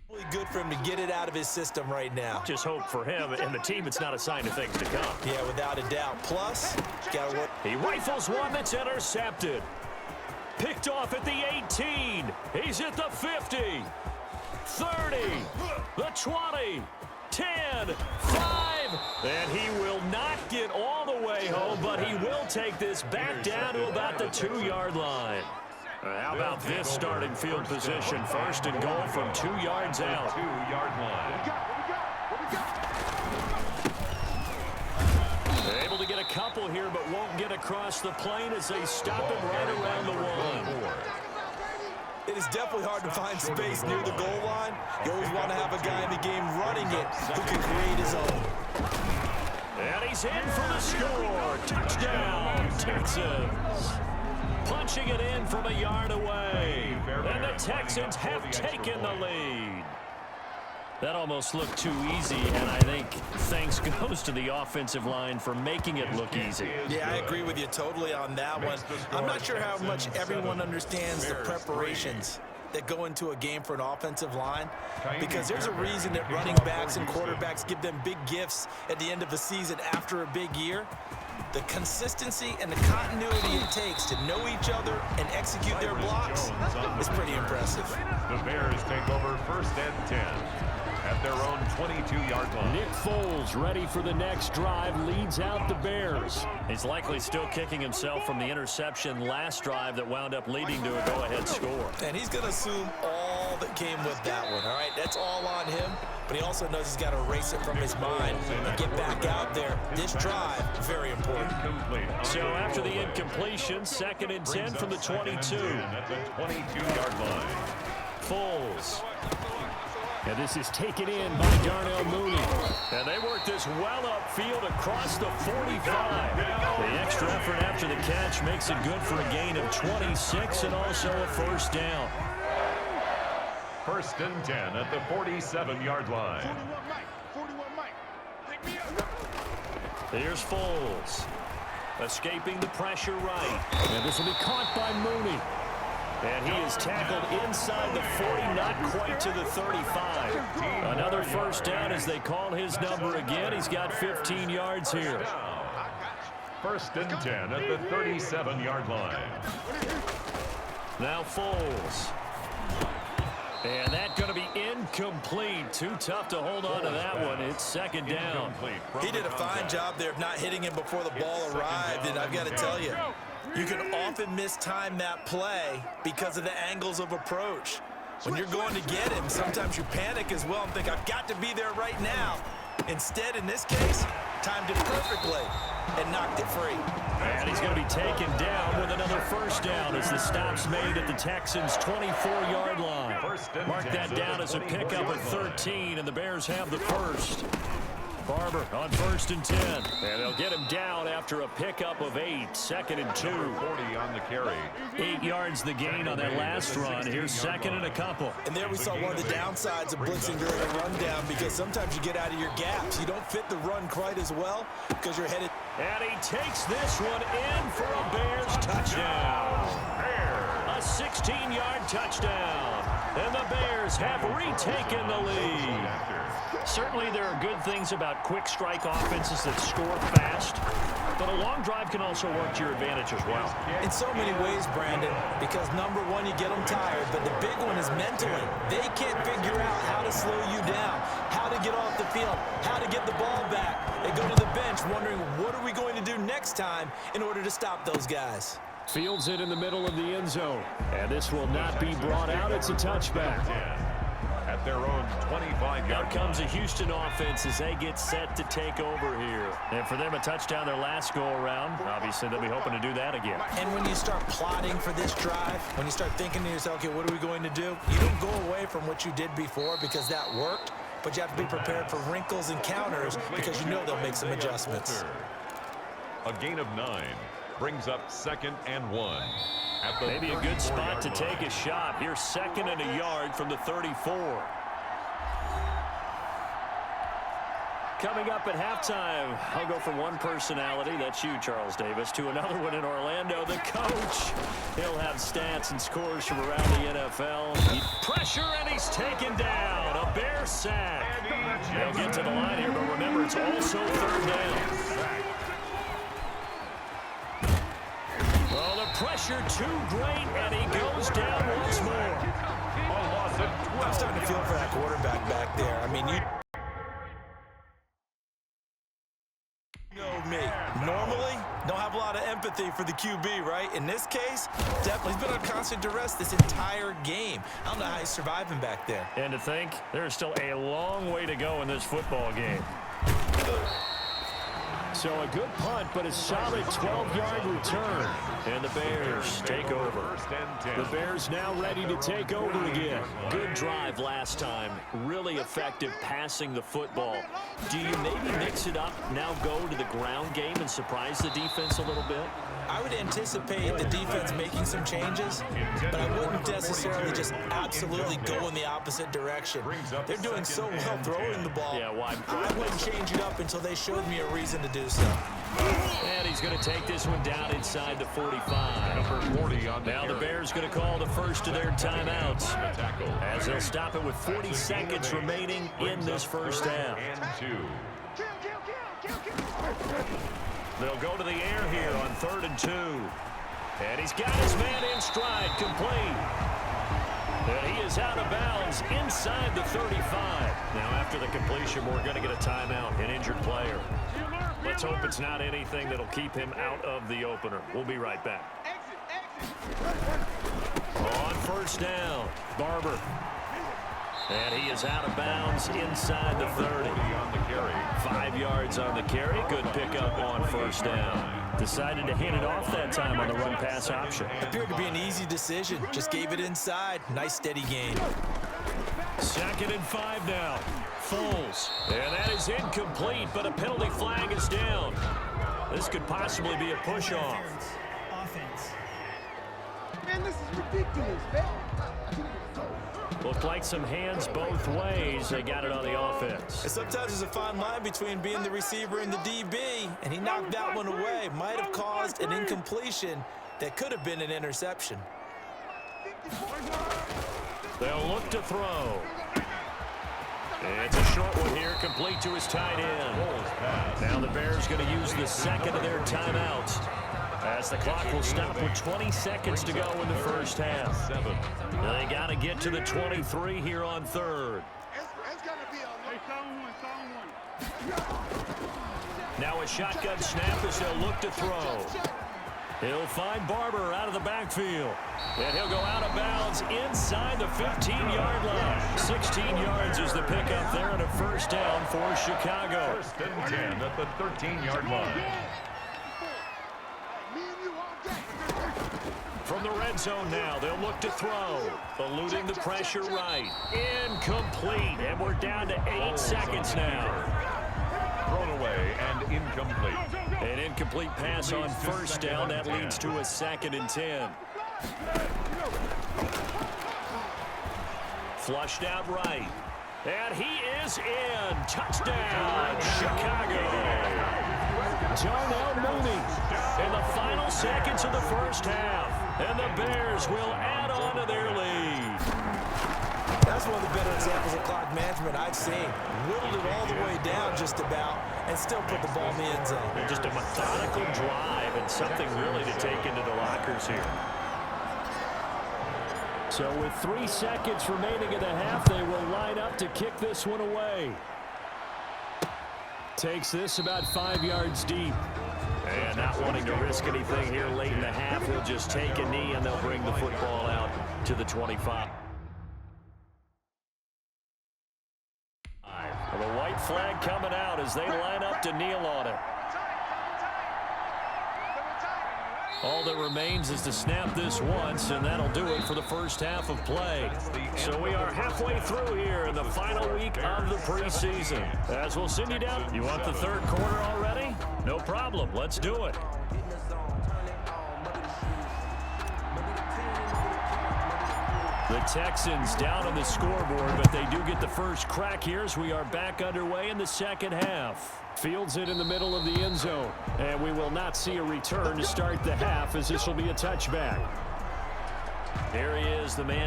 Really good for him to get it out of his system right now. Just hope for him and the team it's not a sign of things to come. Yeah, without a doubt. Plus, got to work. He rifles one that's intercepted. Picked off at the 18. He's at the 50. 30. The 20. 10. 5. And he will not get all the way home, but he will take this back down to about the 2-yard line. How about this starting field position? First and goal from 2 yards out. 2-yard line. Able to get a couple here, but won't get across the plane as they stop him right around the 1. It is definitely hard to find space near the goal line. You always want to have a guy in the game running it who can create his own. And he's in for the score. Touchdown, Texans. Punching it in from a yard away. And the Texans have taken the lead. That almost looked too easy, and I think thanks goes to the offensive line for making it look easy. Yeah, I agree with you totally on that one. I'm not sure how much everyone understands the preparations that go into a game for an offensive line, because there's a reason that running backs and quarterbacks give them big gifts at the end of the season after a big year. The consistency and the continuity it takes to know each other and execute their blocks is pretty impressive. The Bears take over 1st and 10 at their own 22-yard line. Nick Foles, ready for the next drive, leads out the Bears. He's likely still kicking himself from the interception last drive that wound up leading to a go-ahead score. And he's going to assume all that came with that one, all right? That's all on him, but he also knows he's got to erase it from his mind and get back out there. This drive, very important. So after the incompletion, 2nd and 10 from the 22. At the 22-yard line. Foles. And this is taken in by Darnell Mooney. And they work this well upfield across the 45. The extra effort after the catch makes it good for a gain of 26 and also a 1st down. 1st and 10 at the 47-yard line. Here's Foles. Escaping the pressure right. And this will be caught by Mooney. And he is tackled inside the 40, not quite to the 35. Another 1st down as they call his number again. He's got 15 yards here. 1st and 10 at the 37-yard line. Now Foles. And that's going to be incomplete. Too tough to hold on to that one. It's 2nd down. He did a fine job there of not hitting him before the ball arrived, and I've got to tell you, you can often mistime that play because of the angles of approach. When you're going to get him, sometimes you panic as well and think, I've got to be there right now. Instead, in this case, timed it perfectly and knocked it free. And he's going to be taken down with another 1st down as the stop's made at the Texans' 24-yard line. Mark that down as a pickup at 13, and the Bears have the 1st. Barber on 1st and 10. And they'll get him down after a pickup of 8. 2nd and 2. 40 on the carry. 8 yards the gain on that last run. Here's 2nd and a couple. And there we saw one of the downsides of blitzing during a rundown, because sometimes you get out of your gaps. You don't fit the run quite as well because you're headed. And he takes this one in for a Bears touchdown. A 16-yard touchdown. And the Bears have retaken the lead. Certainly there are good things about quick strike offenses that score fast, but a long drive can also work to your advantage as well. In so many ways, Brandon, because number one, you get them tired, but the big one is mentally. They can't figure out how to slow you down, how to get off the field, how to get the ball back. They go to the bench wondering, what are we going to do next time in order to stop those guys? Fields it in the middle of the end zone, and this will not be brought out. It's a touchback. At their own 25-yard Out comes a Houston offense as they get set to take over here. And for them, a touchdown their last go-around. Obviously, they'll be hoping to do that again. And when you start plotting for this drive, when you start thinking to yourself, okay, what are we going to do? You don't go away from what you did before because that worked, but you have to be prepared for wrinkles and counters because you know they'll make some adjustments. A gain of 9 brings up 2nd and 1. Maybe a good spot to take a shot. Here's 2nd and a yard from the 34. Coming up at halftime, I'll go from one personality, that's you, Charles Davis, to another one in Orlando, the coach. He'll have stats and scores from around the NFL. Pressure, and he's taken down. A Bear sack. They'll get to the line here, but remember, it's also third down. Well, the pressure too great, and he goes down once more. I'm starting to feel for that quarterback back there. I mean, you know me. Normally, don't have a lot of empathy for the QB, right? In this case, definitely he's been on constant duress this entire game. I don't know how he's surviving back there. And to think, there's still a long way to go in this football game. So a good punt, but a solid 12-yard return. And the Bears take over. The Bears now ready to take over again. Good drive last time. Really effective passing the football. Do you maybe mix it up, now go to the ground game and surprise the defense a little bit? I would anticipate the defense making some changes, but I wouldn't necessarily just absolutely go in the opposite direction. They're doing so well throwing the ball. Yeah, why? I wouldn't change it up until they showed me a reason to do so. And he's going to take this one down inside the 45. Number 40 on the Now the Bears going to call the first of their timeouts, as they'll stop it with 40 seconds remaining in this first half. They'll go to the air here on 3rd and 2. And he's got his man in stride, complete. And he is out of bounds inside the 35. Now after the completion, we're going to get a timeout, an injured player. Let's hope it's not anything that'll keep him out of the opener. We'll be right back. On first down, Barber. And he is out of bounds inside the 30. 5 yards on the carry. Good pickup on first down. Decided to hand it off that time on the run-pass option. Appeared to be an easy decision. Just gave it inside. Nice steady gain. 2nd and 5 now. Foles. And that is incomplete, but a penalty flag is down. This could possibly be a push-off. Offense. Man, this is ridiculous, man. Looked like some hands both ways. They got it on the offense. And sometimes there's a fine line between being the receiver and the DB, and he knocked that one away. Might have caused an incompletion that could have been an interception. They'll look to throw. It's a short one here, complete to his tight end. Now the Bears going to use the second of their timeouts, as the clock will stop with 20 seconds to go in the first half. They got to get to the 23 here on 3rd. Now a shotgun snap as they'll look to throw. He'll find Barber out of the backfield. And he'll go out of bounds inside the 15-yard line. 16 yards is the pickup there and a first down for Chicago. 1st and 10 at the 13-yard line. From the red zone now, they'll look to throw. Eluding the pressure right. Incomplete. And we're down to 8 seconds now. Thrown away and incomplete. An incomplete pass on first down. That leads to a 2nd and 10. Flushed out right. And he is in. Touchdown, Chicago. Darnell Mooney in the final seconds of the first half. And the Bears will add on to their lead. That's one of the better examples of clock management I've seen. Whittled it all the way down just about and still put the ball in the end zone. Just a methodical drive and something really to take into the lockers here. So with 3 seconds remaining in the half, they will line up to kick this one away. Takes this about 5 yards deep. And not wanting to risk anything here late in the half, he'll just take a knee and they'll bring the football out to the 25. The white flag coming out as they line up to kneel on it. All that remains is to snap this once, and that'll do it for the first half of play. So we are halfway through here in the final week of the preseason. As we'll send you down. You want the 3rd quarter already? No problem. Let's do it. The Texans down on the scoreboard, but they do get the first crack here as we are back underway in the second half. Fields it in the middle of the end zone, and we will not see a return to start the half as this will be a touchback. There he is, the man.